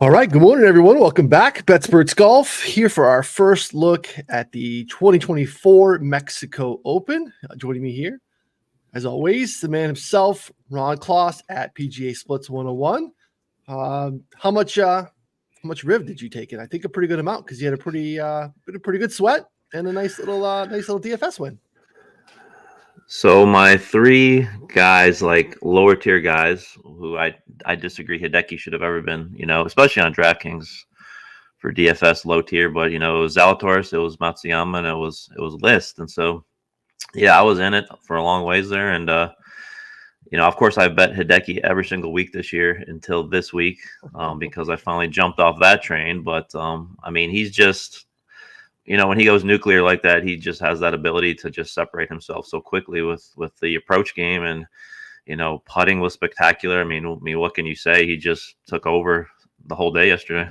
All right, good morning, everyone. Welcome back. BetSperts Golf here for our first look at the 2024 Mexico Open. Joining me here, as always, the man himself, Ron Kloss at PGA Splits 101. How much Riv did you take it? I think a pretty good amount because you had a pretty good sweat and a nice little DFS win. So my three guys, like lower tier guys, who I disagree Hideki should have ever been, especially on DraftKings for DFS low tier. But it was Zalatoris, it was Matsuyama, and it was List. And so yeah, I was in it for a long ways there. And of course, I bet Hideki every single week this year until this week because I finally jumped off that train. But he's just when he goes nuclear like that, he just has that ability to just separate himself so quickly with the approach game. And, putting was spectacular. I mean, what can you say? He just took over the whole day yesterday.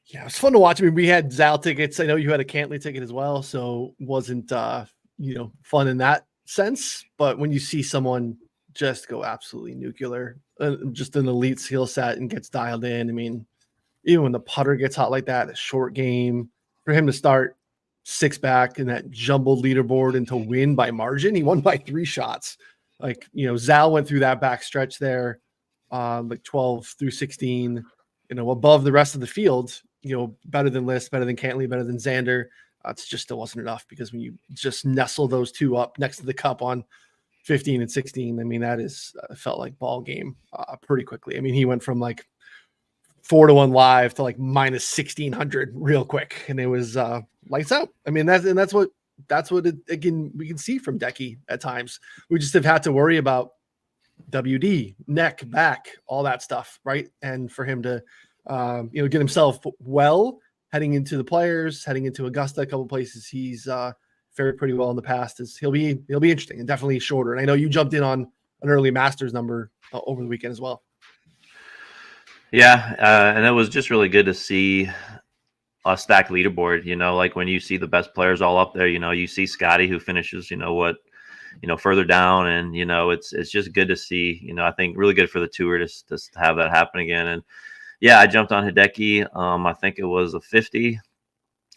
Yeah, it was fun to watch. I mean, we had Zal tickets. I know you had a Cantley ticket as well, so it wasn't, fun in that sense. But when you see someone just go absolutely nuclear, just an elite skill set and gets dialed in, I mean, even when the putter gets hot like that, a short game, for him to start six back in that jumbled leaderboard and to win by margin, he won by 3 shots. Zal went through that back stretch there, 12 through 16, above the rest of the field, better than List, better than Cantley, better than Xander. It just still wasn't enough because when you just nestle those two up next to the cup on 15 and 16, I mean, that is felt like ball game pretty quickly. I mean, he went from like 4-1 live to like minus 1,600 real quick. And it was lights out. I mean, that's what again, we can see from Decky at times. We just have had to worry about WD, neck, back, all that stuff. Right. And for him to, get himself well heading into the Players, heading into Augusta, a couple places he's fared pretty well in the past. He'll be interesting and definitely shorter. And I know you jumped in on an early Masters number over the weekend as well. Yeah, and it was just really good to see a stacked leaderboard. Like when you see the best players all up there, you see Scotty who finishes, further down, and it's just good to see. I think really good for the tour to have that happen again. And yeah, I jumped on Hideki. I think it was a 50,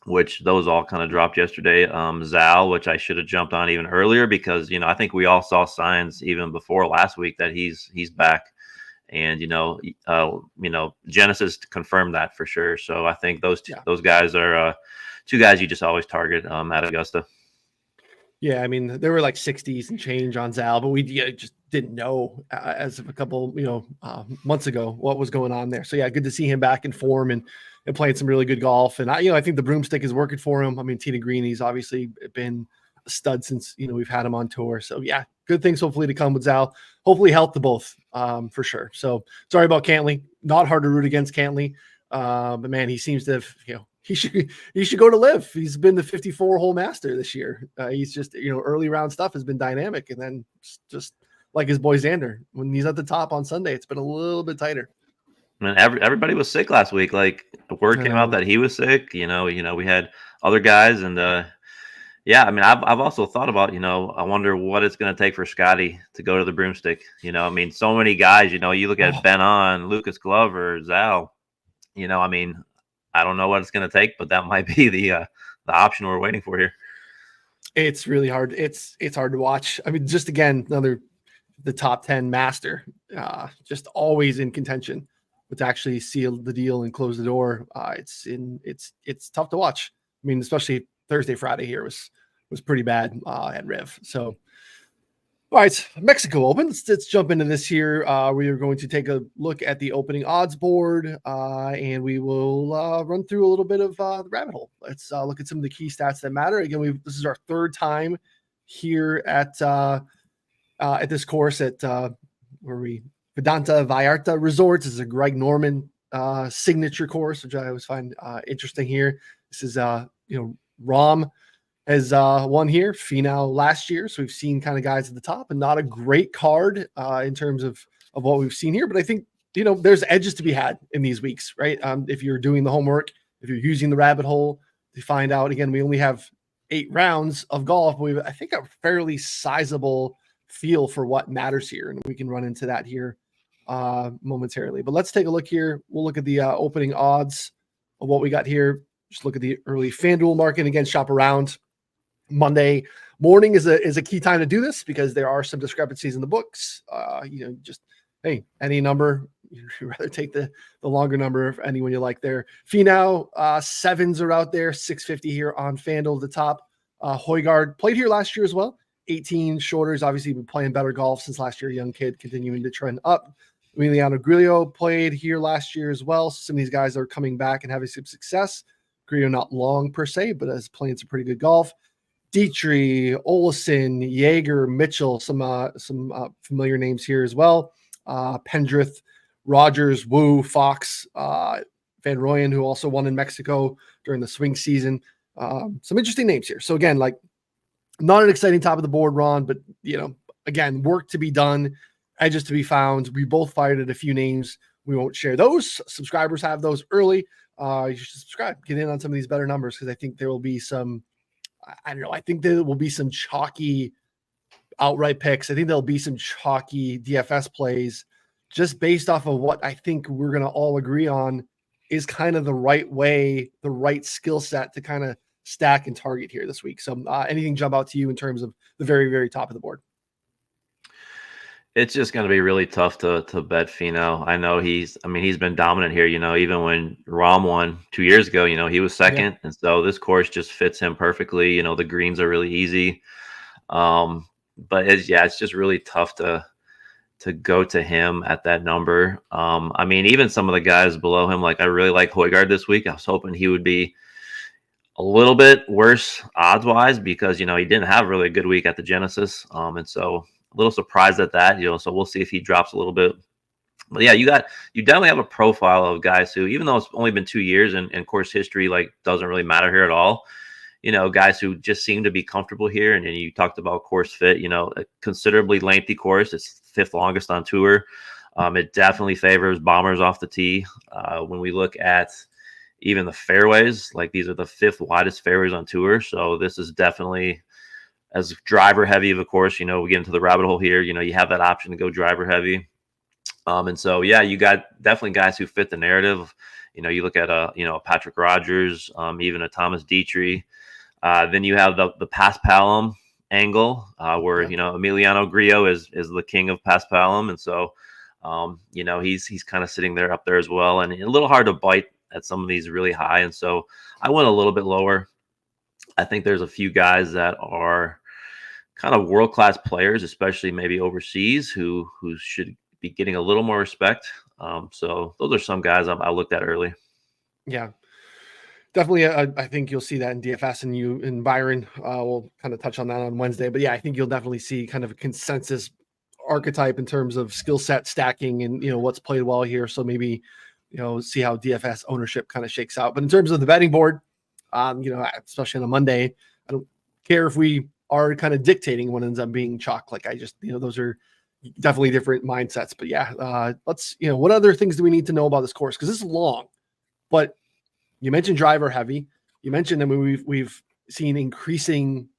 which those all kind of dropped yesterday. Zal, which I should have jumped on even earlier because I think we all saw signs even before last week that he's back. And Genesis confirmed that for sure. So I think those guys are two guys you just always target at Augusta. Yeah, I mean there were like 60s and change on Zal, but we just didn't know as of a couple months ago what was going on there. So yeah, good to see him back in form and playing some really good golf. And I think the broomstick is working for him. I mean, Tina Green, he's obviously been a stud since we've had him on tour. So yeah, good things hopefully to come with Zal. Hopefully help the both for sure. So sorry about Cantley. Not hard to root against Cantley, but man, he seems to have he should go to Live. He's been the 54-hole master this year. He's just early round stuff has been dynamic, and then just like his boy Xander, when he's at the top on Sunday, it's been a little bit tighter. I mean, everybody was sick last week. Like the word came out that he was sick. We had other guys, and yeah, I mean, I've also thought about, I wonder what it's going to take for Scotty to go to the broomstick. I mean, so many guys, you look at Ben On, Lucas Glover, Zal, I mean, I don't know what it's going to take, but that might be the option we're waiting for here. It's really hard. It's hard to watch. I mean, just again, the top 10 master, just always in contention, but to actually seal the deal and close the door, it's tough to watch. I mean, especially Thursday, Friday here was pretty bad at Riv. So, all right, Mexico Open. Let's jump into this here. We are going to take a look at the opening odds board, and we will run through a little bit of the rabbit hole. Let's look at some of the key stats that matter. Again, this is our third time here at this course at Vedanta Vallarta Resorts. This is a Greg Norman signature course, which I always find interesting here. This is Rahm has won here, Finau last year. So we've seen kind of guys at the top and not a great card in terms of what we've seen here. But I think, there's edges to be had in these weeks, right? If you're doing the homework, if you're using the rabbit hole to find out, again, we only have 8 rounds of golf. But we've, I think, a fairly sizable feel for what matters here. And we can run into that here momentarily. But let's take a look here. We'll look at the opening odds of what we got here. Just look at the early FanDuel market. Again, shop around. Monday morning is a key time to do this because there are some discrepancies in the books. Just hey, any number. You'd rather take the longer number if anyone you like there. Finau, sevens are out there, 650 here on FanDuel at the top. Højgaard played here last year as well. 18 shorters, obviously been playing better golf since last year. Young kid continuing to trend up. Emiliano Grillo played here last year as well. So some of these guys are coming back and having some success. Grillo not long per se, but is playing some pretty good golf. Dietrich, Olesen, Jaeger, Mitchell, some familiar names here as well. Pendrith, Rogers, Wu, Fox, Van Rooyen, who also won in Mexico during the swing season. Some interesting names here. So again, like not an exciting top of the board, Ron, but again, work to be done, edges to be found. We both fired at a few names. We won't share those. Subscribers have those early. You should subscribe, get in on some of these better numbers because I think there will be some. I don't know. I think there will be some chalky outright picks. I think there'll be some chalky DFS plays just based off of what I think we're going to all agree on is kind of the right way, the right skill set to kind of stack and target here this week. So anything jump out to you in terms of the very, very top of the board? It's just going to be really tough to bet Finau. I know he's been dominant here, even when Rahm won 2 years ago, he was second. Yeah. And so this course just fits him perfectly. The greens are really easy. But it's just really tough to go to him at that number. Even some of the guys below him, like I really like Højgaard this week. I was hoping he would be a little bit worse odds wise because, he didn't have really a good week at the Genesis. And so a little surprised at that, so we'll see if he drops a little bit. But yeah, you definitely have a profile of guys who, even though it's only been 2 years and course history like doesn't really matter here at all, guys who just seem to be comfortable here. And then you talked about course fit, a considerably lengthy course. It's 5th longest on tour. It definitely favors bombers off the tee. When we look at even the fairways, like these are the 5th widest fairways on tour. So this is definitely as driver heavy of a course. We get into the rabbit hole here, you have that option to go driver heavy. And so, yeah, you got definitely guys who fit the narrative. You look at a Patrick Rogers, even a Thomas Dietrich. Then you have the Paspalum angle where, Emiliano Grillo is the king of Paspalum. And so, he's kind of sitting there up there as well. And a little hard to bite at some of these really high. And so I went a little bit lower. I think there's a few guys that are kind of world-class players, especially maybe overseas, who should be getting a little more respect. So those are some guys I looked at early. Yeah, definitely. I think you'll see that in DFS, and you and Byron will kind of touch on that on Wednesday. But yeah, I think you'll definitely see kind of a consensus archetype in terms of skill set stacking and what's played well here. So maybe see how DFS ownership kind of shakes out. But in terms of the betting board, especially on a Monday, I don't care if we are kind of dictating what ends up being chalk. Like I just, those are definitely different mindsets. But yeah, let's, what other things do we need to know about this course? Because this is long, but you mentioned driver heavy. You mentioned that we've seen increasing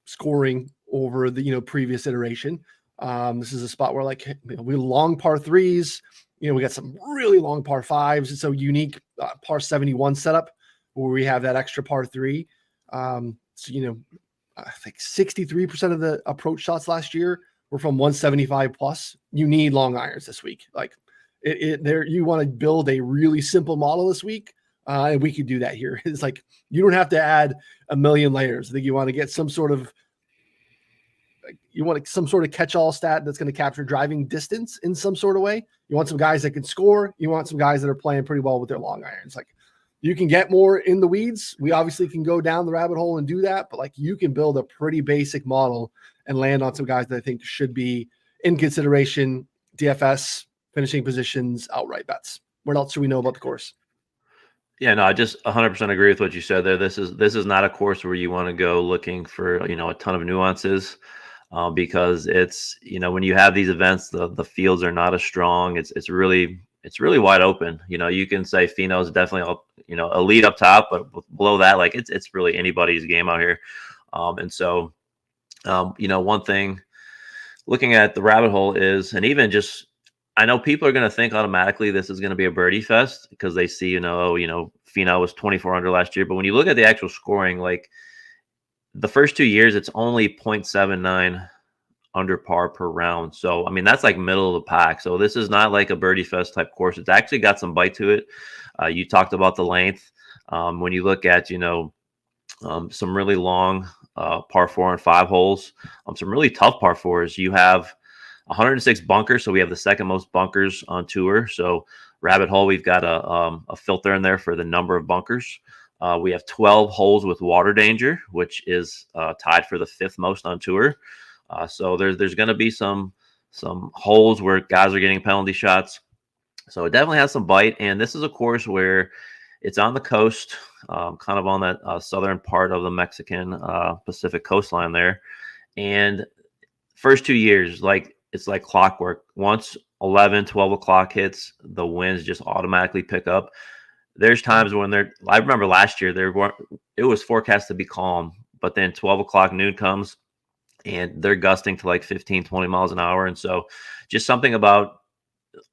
scoring over the previous iteration. This is a spot where we long par threes. We got some really long par fives. It's a unique par 71 setup where we have that extra par three. I think 63% of the approach shots last year were from 175 plus. You need long irons this week. Like you want to build a really simple model this week. And we could do that here. It's like, you don't have to add a million layers. I think you want to get some sort of catch-all stat that's going to capture driving distance in some sort of way. You want some guys that can score. You want some guys that are playing pretty well with their long irons. Like, you can get more in the weeds. We obviously can go down the rabbit hole and do that, but you can build a pretty basic model and land on some guys that I think should be in consideration. DFS, finishing positions, outright bets. What else should we know about the course? Yeah, no, I just 100% agree with what you said there. This is not a course where you want to go looking for, a ton of nuances. Because it's, when you have these events, the fields are not as strong. It's really wide open. You can say Finau is definitely, a lead up top, but below that, it's really anybody's game out here. And so, one thing looking at the rabbit hole is, and even just I know people are going to think automatically this is going to be a birdie fest because they see, Finau was 24 under last year. But when you look at the actual scoring, like the first 2 years, it's only 0.79 under par per round. So, I mean, that's like middle of the pack. So this is not like a birdie fest type course. It's actually got some bite to it. You talked about the length. When you look at, some really long par 4 and 5 holes, some really tough par 4s. You have 106 bunkers, so we have the second most bunkers on tour. So Rabbit Hole, we've got a filter in there for the number of bunkers. We have 12 holes with water danger, which is tied for the 5th most on tour. So there's going to be some holes where guys are getting penalty shots. So it definitely has some bite. And this is a course where it's on the coast, kind of on that southern part of the Mexican Pacific coastline there. And first 2 years, it's like clockwork. Once 11, 12 o'clock hits, the winds just automatically pick up. There's times when I remember last year, it was forecast to be calm, but then 12 o'clock noon comes and they're gusting to like 15, 20 miles an hour. And so just something about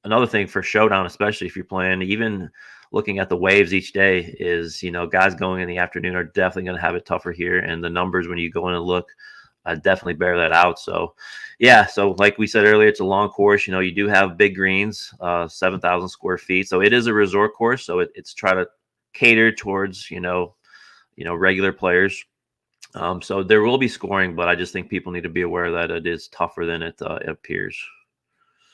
another thing for showdown, especially if you're playing, even looking at the waves each day is, guys going in the afternoon are definitely going to have it tougher here. And the numbers, when you go in and look, definitely bear that out. So, yeah. So like we said earlier, it's a long course. You do have big greens, 7,000 square feet. So it is a resort course. So it's try to cater towards, regular players. So there will be scoring, but I just think people need to be aware that it is tougher than it appears.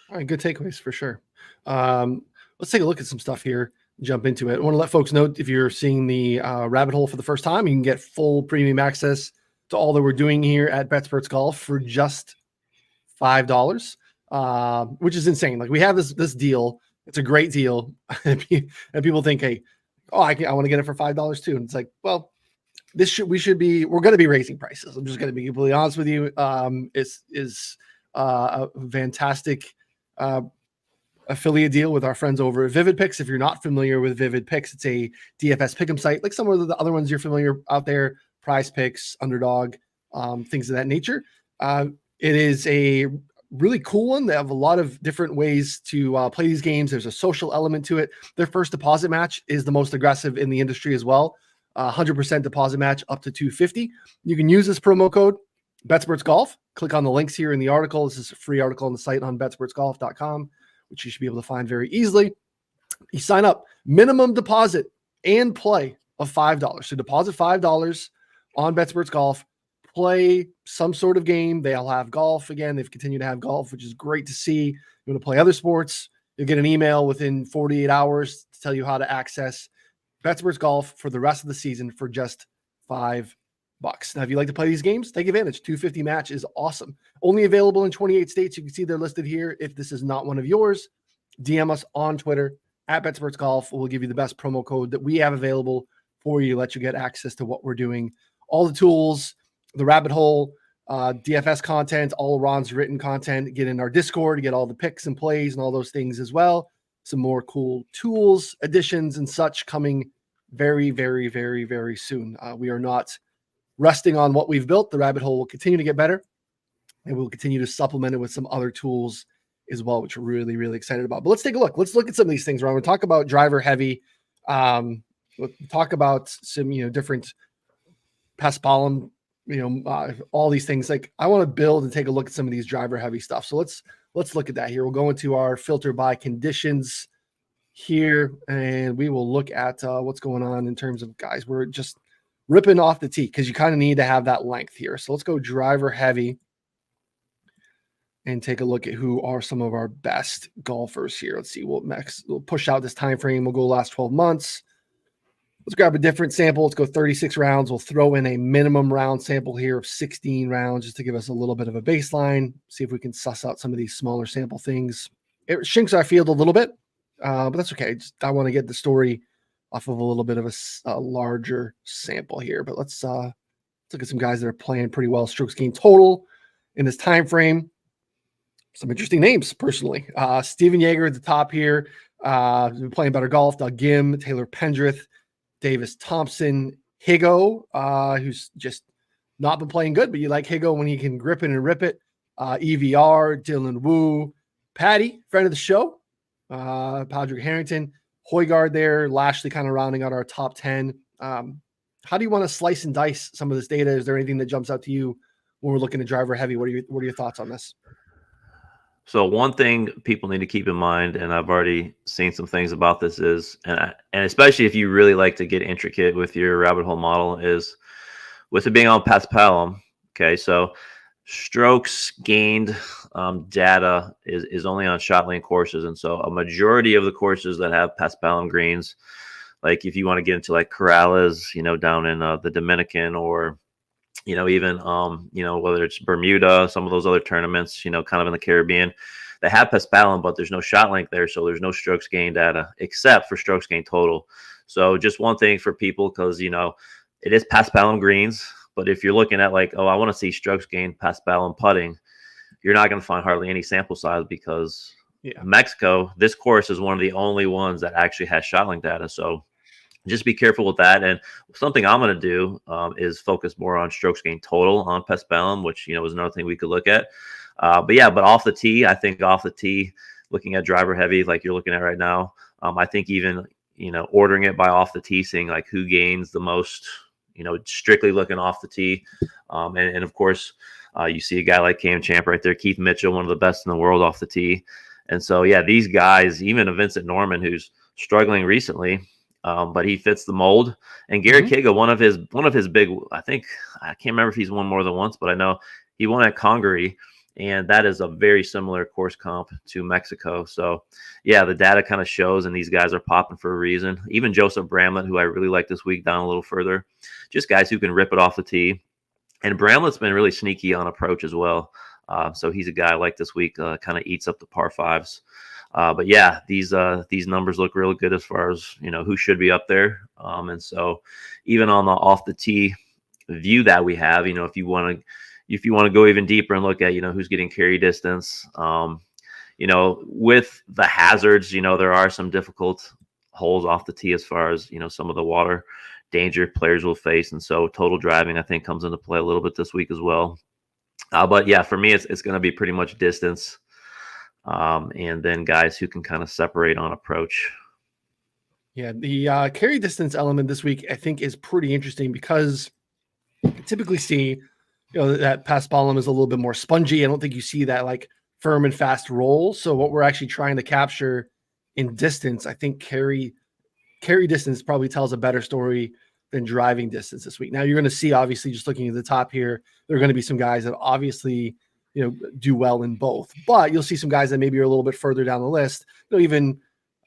All right, good takeaways for sure. Let's take a look at some stuff here. Jump into it. I want to let folks know, if you're seeing the Rabbit Hole for the first time, you can get full premium access to all that we're doing here at BetSports Golf for just $5, which is insane. Like, we have this deal. It's a great deal, and people think, hey, I want to get it for $5 too. And it's like, well, we're going to be raising prices. I'm just going to be completely honest with you. Is a fantastic affiliate deal with our friends over at Vivid Picks. If you're not familiar with Vivid Picks, it's a DFS pick'em site, like some of the other ones you're familiar out there, Prize Picks, Underdog, things of that nature. It is a really cool one. They have a lot of different ways to play these games. There's a social element to it. Their first deposit match is the most aggressive in the industry as well. 100% deposit match up to $250. You can use this promo code BetSports Golf. Click on the links here in the article. This is a free article on the site on betsportsgolf.com, which you should be able to find very easily. You sign up, minimum deposit and play of $5. So deposit $5 on BetSports Golf, play some sort of game. They'll have golf again. They've continued to have golf, which is great to see. You want to play other sports, you'll get an email within 48 hours to tell you how to access BetSports Golf for the rest of the season for just $5. Now, if you like to play these games, take advantage. $250 match is awesome. Only available in 28 states. You can see they're listed here. If this is not one of yours, DM us on Twitter at BetSports Golf. We'll give you the best promo code that we have available for you, let you get access to what we're doing. All the tools, the Rabbit Hole, DFS content, all Ron's written content. Get in our Discord, get all the picks and plays and all those things as well. Some more cool tools, additions, and such coming very, very, very, very soon. We are not resting on what we've built. The Rabbit Hole will continue to get better, and we'll continue to supplement it with some other tools as well, which we're really, really excited about. But let's take a look. Let's look at some of these things, Ron. We'll talk about driver heavy. We'll talk about some, different paspalum, all these things. Like, I want to build and take a look at some of these driver heavy stuff. So let's look at that here. We'll go into our filter by conditions here, and we will look at what's going on in terms of guys. We're just ripping off the tee because you kind of need to have that length here. So let's go driver heavy and take a look at who are some of our best golfers here. Let's see what next. We'll push out this time frame. We'll go last 12 months. Let's grab a different sample. Let's go 36 rounds. We'll throw in a minimum round sample here of 16 rounds just to give us a little bit of a baseline. See if we can suss out some of these smaller sample things. It shrinks our field a little bit, but that's okay. I want to get the story off of a little bit of a larger sample here. But let's look at some guys that are playing pretty well. Strokes gained total in this time frame. Some interesting names, personally. Steven Yeager at the top here. Been playing better golf. Doug Gim, Taylor Pendrith, Davis Thompson, Higo, who's just not been playing good, but you like Higo when he can grip it and rip it. EVR, Dylan Wu, Patty, friend of the show, Patrick Harrington, Højgaard there, Lashley kind of rounding out our top 10. How do you want to slice and dice some of this data? Is there anything that jumps out to you when we're looking at driver heavy? What are your thoughts on this? So one thing people need to keep in mind, and I've already seen some things about this, is and especially if you really like to get intricate with your rabbit hole model, is with it being on Paspalum. Okay, so strokes gained data is only on shot lane courses, and so a majority of the courses that have Paspalum greens, like if you want to get into like Corrales, down in the Dominican, or even whether it's Bermuda, some of those other tournaments, kind of in the Caribbean, they have Paspalum, but there's no shot length there, so there's no strokes gain data except for strokes gain total. So just one thing for people, because it is Paspalum greens, but if you're looking at like, oh, I want to see strokes gain Paspalum putting, you're not going to find hardly any sample size, because Mexico, this course is one of the only ones that actually has shot length data. So just be careful with that. And something I'm going to do is focus more on strokes gain total on Paspalum, which, is another thing we could look at. But off the tee, I think off the tee, looking at driver heavy, like you're looking at right now, I think even, ordering it by off the tee, seeing like who gains the most, strictly looking off the tee. And of course, you see a guy like Cam Champ right there, Keith Mitchell, one of the best in the world off the tee. And so, these guys, even a Vincent Norman, who's struggling recently, but he fits the mold. And Gary Kiga, one of his big, I can't remember if he's won more than once, but I know he won at Congaree, and that is a very similar course comp to Mexico. So the data kind of shows, and these guys are popping for a reason. Even Joseph Bramlett, who I really like this week, down a little further, just guys who can rip it off the tee. And Bramlett's been really sneaky on approach as well. So he's a guy I like this week, kind of eats up the par fives. These numbers look really good as far as who should be up there, and so even on the off the tee view that we have, if you want to go even deeper and look at who's getting carry distance, with the hazards, there are some difficult holes off the tee as far as some of the water danger players will face, and so total driving I think comes into play a little bit this week as well. For me it's going to be pretty much distance. And then guys who can kind of separate on approach. Yeah, the carry distance element this week I think is pretty interesting, because you typically see, that Paspalum is a little bit more spongy. I don't think you see that like firm and fast roll. So what we're actually trying to capture in distance, I think carry distance probably tells a better story than driving distance this week. Now you're going to see, obviously, just looking at the top here, there are going to be some guys that obviously do well in both, but you'll see some guys that maybe are a little bit further down the list. Even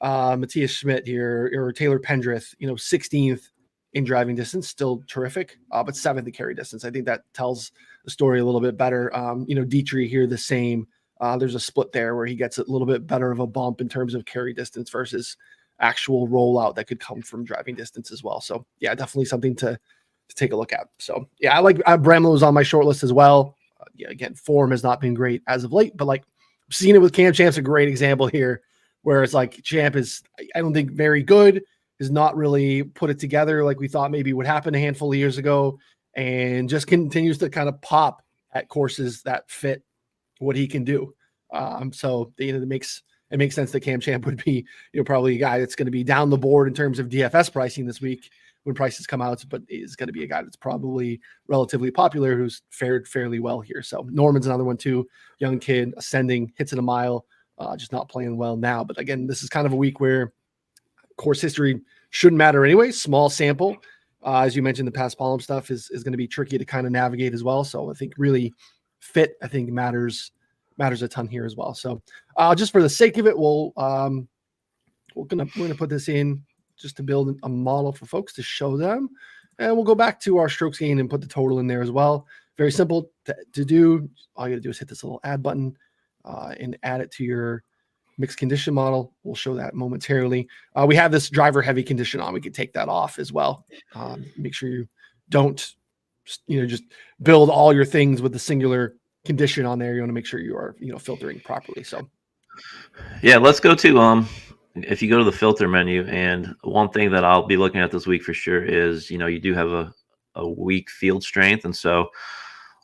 Matthias Schmidt here, or Taylor Pendrith, 16th in driving distance, still terrific, but 7th in carry distance. I think that tells the story a little bit better. Dietrich here, the same. There's a split there where he gets a little bit better of a bump in terms of carry distance versus actual rollout that could come from driving distance as well. So definitely something to take a look at. So I like Bramlett was on my short list as well. Again, form has not been great as of late, but like seeing it with Cam Champ's a great example here, where it's like Champ is, I don't think, very good, has not really put it together like we thought maybe would happen a handful of years ago, and just continues to kind of pop at courses that fit what he can do. So it makes sense that Cam Champ would be probably a guy that's going to be down the board in terms of DFS pricing this week when prices come out, but is going to be a guy that's probably relatively popular, who's fared fairly well here. So Norman's another one too, young kid, ascending, hits it a mile, just not playing well now. But again, this is kind of a week where course history shouldn't matter anyway. Small sample, as you mentioned, the Paspalum stuff is going to be tricky to kind of navigate as well. So I think really fit, I think matters a ton here as well. So just for the sake of it, we're gonna put this in just to build a model for folks to show them. And we'll go back to our strokes gain and put the total in there as well. Very simple to do. All you gotta do is hit this little add button and add it to your mixed condition model. We'll show that momentarily. We have this driver heavy condition on. We can take that off as well. Make sure you don't, just build all your things with the singular condition on there. You want to make sure you are, filtering properly. So let's go to, if you go to the filter menu, and one thing that I'll be looking at this week for sure is, you do have a weak field strength. And so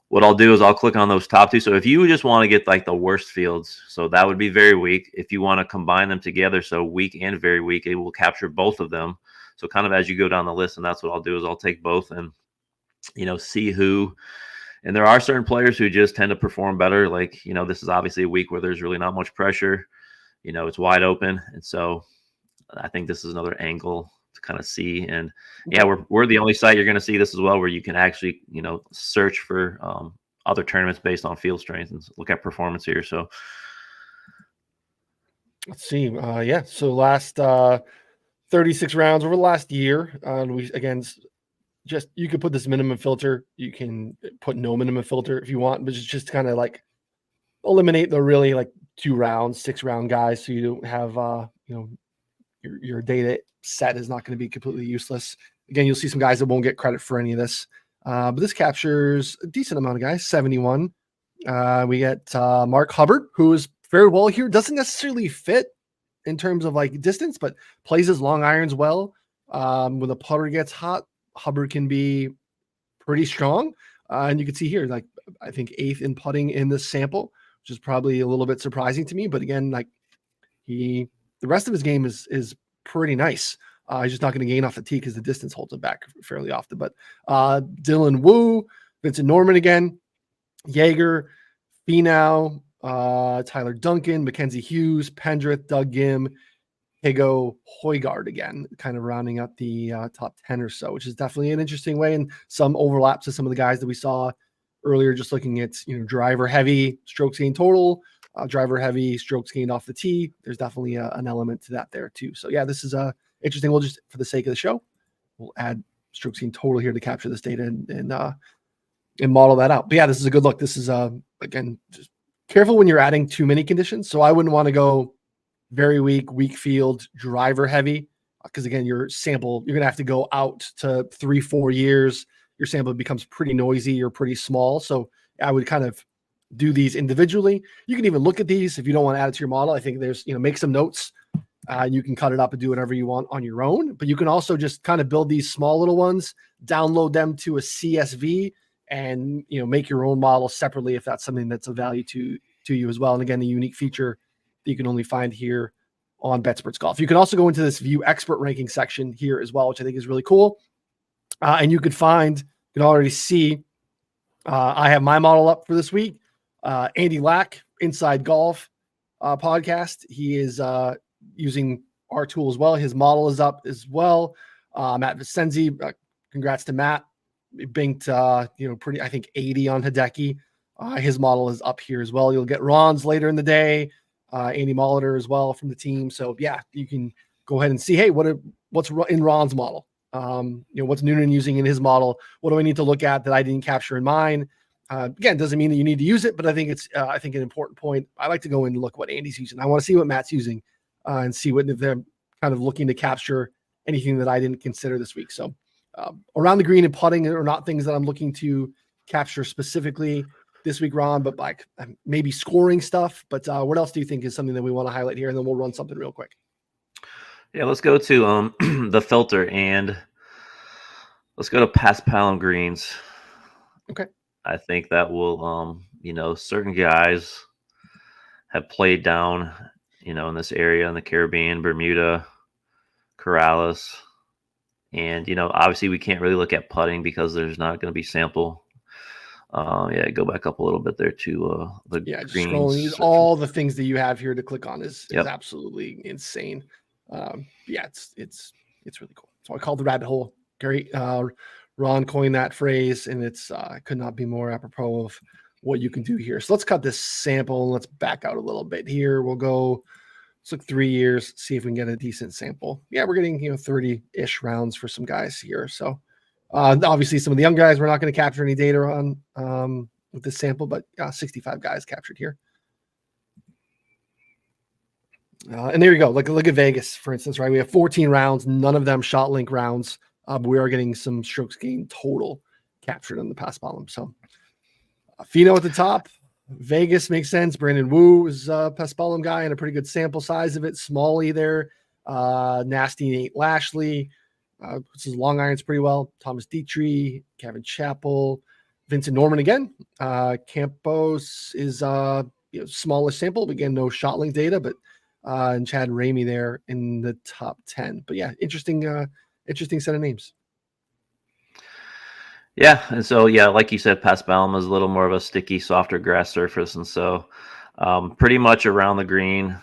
what I'll do is I'll click on those top two. So if you just want to get like the worst fields, so that would be very weak. If you want to combine them together, so weak and very weak, it will capture both of them. So kind of as you go down the list, and that's what I'll do is I'll take both and, see who. And there are certain players who just tend to perform better. Like, this is obviously a week where there's really not much pressure. It's wide open. And so I think this is another angle to kind of see. And yeah, we're the only site you're going to see this as well, where you can actually, search for other tournaments based on field strength and look at performance here. So let's see. Yeah. So last 36 rounds over the last year. We again, just you could put this minimum filter. You can put no minimum filter if you want, but just kind of like eliminate the really like 2-round, 6-round guys, so you don't have your data set is not going to be completely useless. Again, you'll see some guys that won't get credit for any of this, but this captures a decent amount of guys. 71. We get Mark Hubbard, who is very well here. Doesn't necessarily fit in terms of like distance, but plays his long irons well. When the putter gets hot, Hubbard can be pretty strong. And you can see here, like, I think 8th in putting in this sample, which is probably a little bit surprising to me. But again, like the rest of his game is pretty nice. He's just not going to gain off the tee because the distance holds him back fairly often. But Dylan Wu, Vincent Norman again, Jaeger, Finau, Tyler Duncan, Mackenzie Hughes, Pendrith, Doug Gim, Higo, Højgaard again, kind of rounding up the top 10 or so, which is definitely an interesting way, and some overlaps to some of the guys that we saw earlier, just looking at, driver heavy strokes gained total, driver heavy strokes gained off the tee. There's definitely an element to that there too. So yeah, this is interesting. We'll just, for the sake of the show, we'll add strokes gained total here to capture this data and model that out. But yeah, this is a good look. This is again, just careful when you're adding too many conditions. So I wouldn't want to go very weak field, driver heavy, because again, your sample, you're going to have to go out to 3-4 years. Your sample becomes pretty noisy or pretty small. So I would kind of do these individually. You can even look at these if you don't want to add it to your model. I think there's, make some notes. You can cut it up and do whatever you want on your own, but you can also just kind of build these small little ones, download them to a CSV, and make your own model separately if that's something that's of value to you as well. And again, the unique feature that you can only find here on BetSports Golf. You can also go into this view expert ranking section here as well, which I think is really cool. And you can already see, I have my model up for this week. Andy Lack, Inside Golf podcast. He is using our tool as well. His model is up as well. Matt Vicenzi, congrats to Matt. Banked, pretty, I think 80 on Hideki. His model is up here as well. You'll get Ron's later in the day. Andy Molitor as well from the team. So yeah, you can go ahead and see, hey, what's in Ron's model? What's Noonan using in his model? What do I need to look at that I didn't capture in mine? Again, doesn't mean that you need to use it, but I think it's an important point. I like to go in and look what Andy's using. I want to see what Matt's using and see what if they're kind of looking to capture anything that I didn't consider this week. So around the green and putting are not things that I'm looking to capture specifically this week, Ron, but like maybe scoring stuff. But what else do you think is something that we want to highlight here? And then we'll run something real quick. Yeah, let's go to the filter, and let's go to paspalum greens. Okay. I think that will, certain guys have played down, in this area in the Caribbean, Bermuda, Corrales. And, obviously we can't really look at putting because there's not going to be sample. Go back up a little bit there to the just greens. scrolling. All the things that you have here to click on is absolutely insane. It's really cool. So I call the rabbit hole. Gary, Ron coined that phrase, and it's could not be more apropos of what you can do here. So let's cut this sample and let's back out a little bit here. We'll go, let's look 3 years, see if we can get a decent sample. Yeah, we're getting 30-ish rounds for some guys here. So obviously some of the young guys we're not going to capture any data on with this sample, but 65 guys captured here. And there you go. Look at Vegas, for instance, right? We have 14 rounds, none of them shot link rounds, but we are getting some strokes gained total captured on the paspalum. So Finau at the top. Vegas makes sense. Brandon Wu is a paspalum guy and a pretty good sample size of it. Smalley there. Nasty Nate Lashley. Puts his long irons pretty well. Thomas Dietrich, Kevin Chappell, Vincent Norman again. Campos is smallest sample. Again, no shot link data, but and Chad Ramey there in the top 10. But yeah, interesting set of names. Yeah, and so like you said, Paspalum is a little more of a sticky, softer grass surface, and so pretty much around the green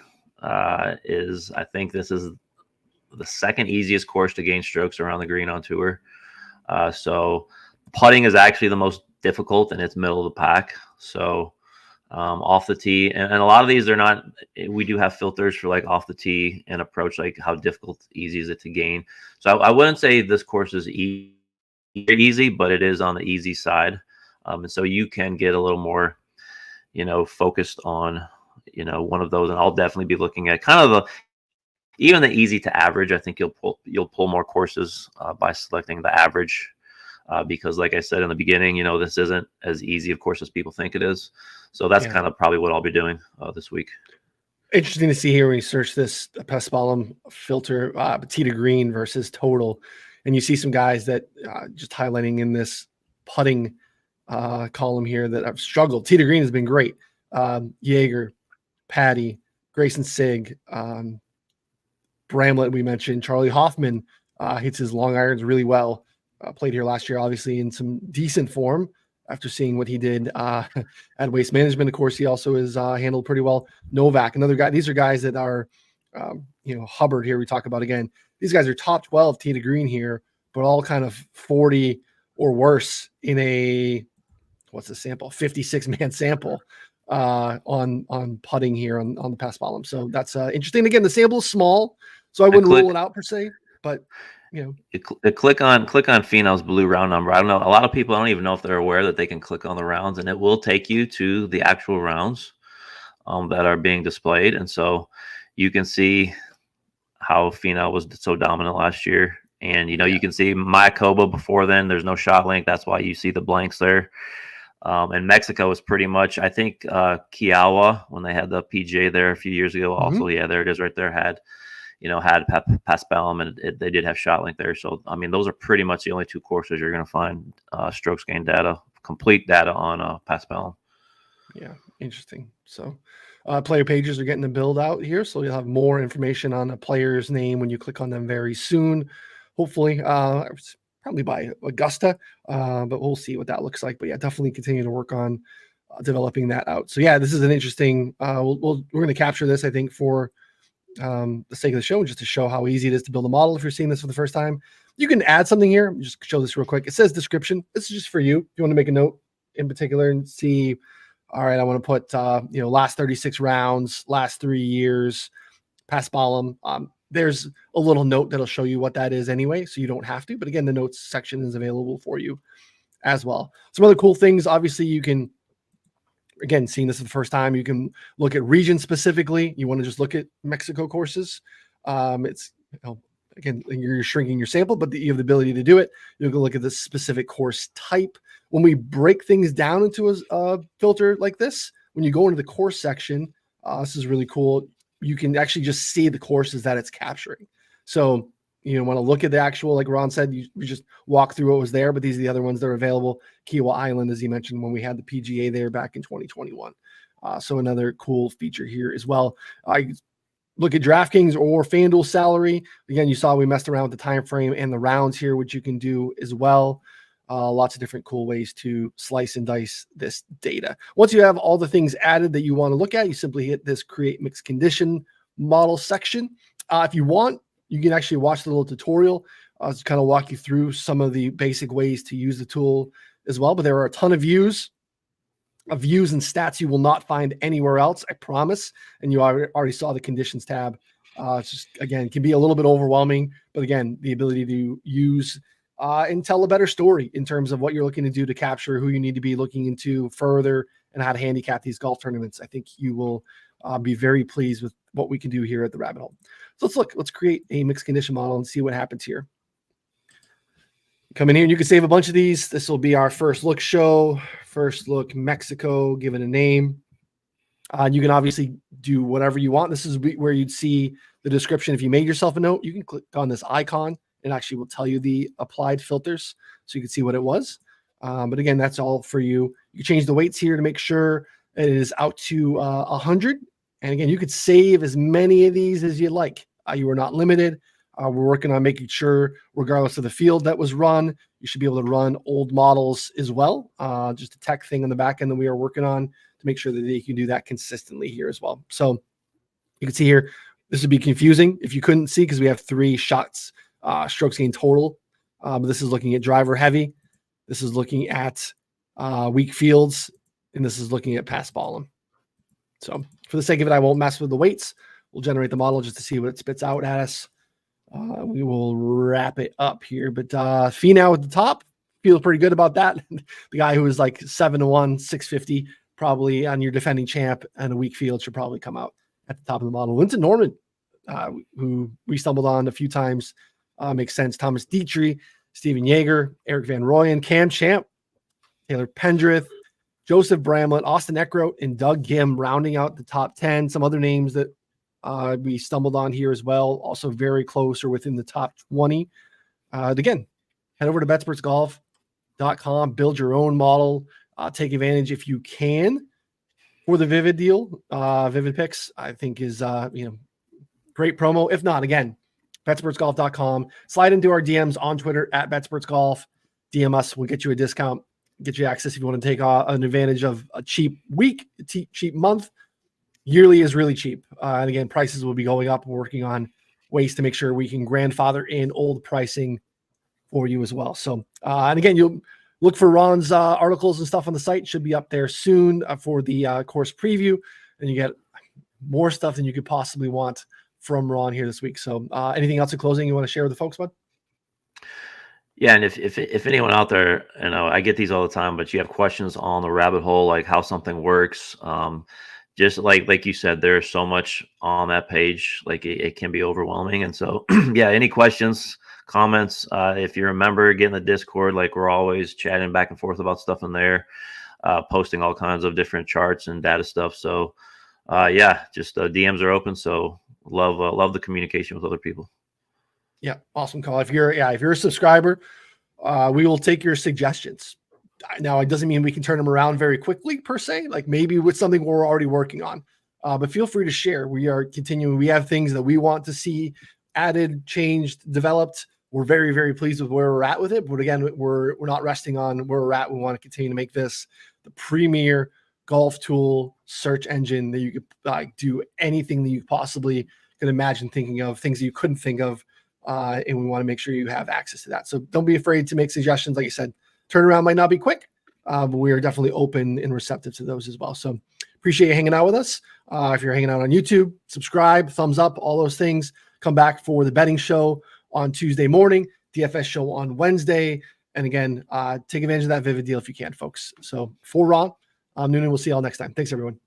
is, I think this is the second easiest course to gain strokes around the green on tour. So putting is actually the most difficult, and it's middle of the pack. So off the tee, and a lot of these are not. We do have filters for like off the tee and approach, like how difficult, easy is it to gain. So I wouldn't say this course is easy, but it is on the easy side, and so you can get a little more, focused on, one of those. And I'll definitely be looking at kind of even the easy to average. I think you'll pull more courses by selecting the average, because like I said in the beginning, this isn't as easy, of course, as people think it is. So that's kind of probably what I'll be doing this week. Interesting to see here when you search this Paspalum filter, tee to green versus total, and you see some guys that just highlighting in this putting column here that have struggled. Tee to green has been great. Jaeger, Patty, Grayson Sig, Bramlett, we mentioned. Charlie Hoffman hits his long irons really well. Played here last year, obviously in some decent form after seeing what he did at Waste Management. Of course, he also is handled pretty well. Novak, another guy. These are guys that are, Hubbard here we talk about again. These guys are top 12 tee to green here, but all kind of 40 or worse in a, what's the sample? 56-man sample on putting here on the Paspalum. So that's interesting. Again, the sample is small, so I wouldn't rule it out per se, but click on Finau's blue round number. I don't know. A lot of people, I don't even know if they're aware that they can click on the rounds, and it will take you to the actual rounds that are being displayed. And so you can see how Finau was so dominant last year. And, you can see Mayakoba before then. There's no shot link. That's why you see the blanks there. And Mexico was pretty much, I think, Kiowa, when they had the PGA there a few years ago. Also, there it is right there, had Paspalum, and they did have shot link there. So, I mean, those are pretty much the only two courses you're going to find strokes gain data, complete data on Paspalum. Yeah, interesting. So, player pages are getting to build out here, so you'll have more information on a player's name when you click on them very soon. Hopefully, probably by Augusta, but we'll see what that looks like. But yeah, definitely continue to work on developing that out. So yeah, this is an interesting. We're going to capture this, I think, for the sake of the show, just to show how easy it is to build a model. If you're seeing this for the first time, you can add something here. Just show this real quick. It says description. This is just for you. If you want to make a note in particular and see, all right, I want to put last 36 rounds, last 3 years, Paspalum. There's a little note that'll show you what that is anyway, so you don't have to. But again, the notes section is available for you as well. Some other cool things, obviously, you can, again, seeing this for the first time, you can look at region specifically. You want to just look at Mexico courses. It's, again, you're shrinking your sample, but you have the ability to do it. You can look at the specific course type. When we break things down into a filter like this, when you go into the course section, this is really cool. You can actually just see the courses that it's capturing. So you want to look at the actual, like Ron said, you just walk through what was there, but these are the other ones that are available. Kiowa Island, as you mentioned, when we had the PGA there back in 2021. So another cool feature here as well. I look at DraftKings or FanDuel salary. Again, you saw we messed around with the time frame and the rounds here, which you can do as well. Lots of different cool ways to slice and dice this data. Once you have all the things added that you want to look at, you simply hit this create mixed condition model section. If you want, you can actually watch the little tutorial to kind of walk you through some of the basic ways to use the tool as well. But there are a ton of views and stats you will not find anywhere else, I promise. And you already saw the conditions tab. It's just, again, can be a little bit overwhelming, but again, the ability to use and tell a better story in terms of what you're looking to do to capture who you need to be looking into further and how to handicap these golf tournaments. I think you will be very pleased with what we can do here at the Rabbit Hole. So let's create a mixed condition model and see what happens here. Come in here and you can save a bunch of these. This will be our first look show, first look Mexico, give it a name. You can obviously do whatever you want. This is where you'd see the description. If you made yourself a note, you can click on this icon. It actually will tell you the applied filters so you can see what it was. But again, that's all for you. You change the weights here to make sure it is out to 100. And again, you could save as many of these as you like. You are not limited. We're working on making sure, regardless of the field that was run, you should be able to run old models as well. Just a tech thing on the back end that we are working on to make sure that you can do that consistently here as well. So you can see here, this would be confusing if you couldn't see because we have 3 shots, strokes gained total. But this is looking at driver heavy. This is looking at weak fields, and this is looking at pass ballin'. So for the sake of it, I won't mess with the weights. We'll generate the model just to see what it spits out at us. We will wrap it up here, but Finau at the top, feel pretty good about that. The guy who was like 7-1, 650, probably on your defending champ and a weak field should probably come out at the top of the model. Linton Norman, who we stumbled on a few times, makes sense. Thomas Dietrich, Steven Yeager, Eric Van Rooyen, Cam Champ, Taylor Pendrith, Joseph Bramlett, Austin Eckroat, and Doug Gim rounding out the top 10. Some other names that we stumbled on here as well, also very close or within the top 20. Again, head over to betspertsgolf.com, build your own model, take advantage if you can for the Vivid deal. Vivid Picks, I think, is great promo. If not, again, betspertsgolf.com. Slide into our DMs on Twitter at betspertsgolf. DM us. We'll get you a discount, get you access if you want to take an advantage of a cheap week, cheap month. Yearly is really cheap. And again, prices will be going up. We're working on ways to make sure we can grandfather in old pricing for you as well. So, and again, you'll look for Ron's articles and stuff on the site. Should be up there soon for the course preview. And you get more stuff than you could possibly want from Ron here this week. So anything else in closing you want to share with the folks, bud? Yeah, and if anyone out there, I get these all the time, but you have questions on the rabbit hole, like how something works, just like you said, there's so much on that page, like it can be overwhelming. And so, yeah, any questions, comments, if you're a member, get in the Discord, like we're always chatting back and forth about stuff in there, posting all kinds of different charts and data stuff. So, yeah, just DMs are open. So love the communication with other people. Yeah, awesome call. If you're a subscriber, we will take your suggestions. Now, it doesn't mean we can turn them around very quickly per se, like maybe with something we're already working on. But feel free to share. We are continuing. We have things that we want to see added, changed, developed. We're very, very pleased with where we're at with it. But again, we're not resting on where we're at. We want to continue to make this the premier golf tool search engine that you could do anything that you possibly could imagine thinking of, things that you couldn't think of. And we want to make sure you have access to that. So don't be afraid to make suggestions. Like I said, turnaround might not be quick, but we are definitely open and receptive to those as well. So appreciate you hanging out with us. If you're hanging out on YouTube, subscribe, thumbs up, all those things. Come back for the betting show on Tuesday morning, DFS show on Wednesday. And again, take advantage of that Vivid deal if you can, folks. So for Ron, I'm Noonan. We'll see you all next time. Thanks, everyone.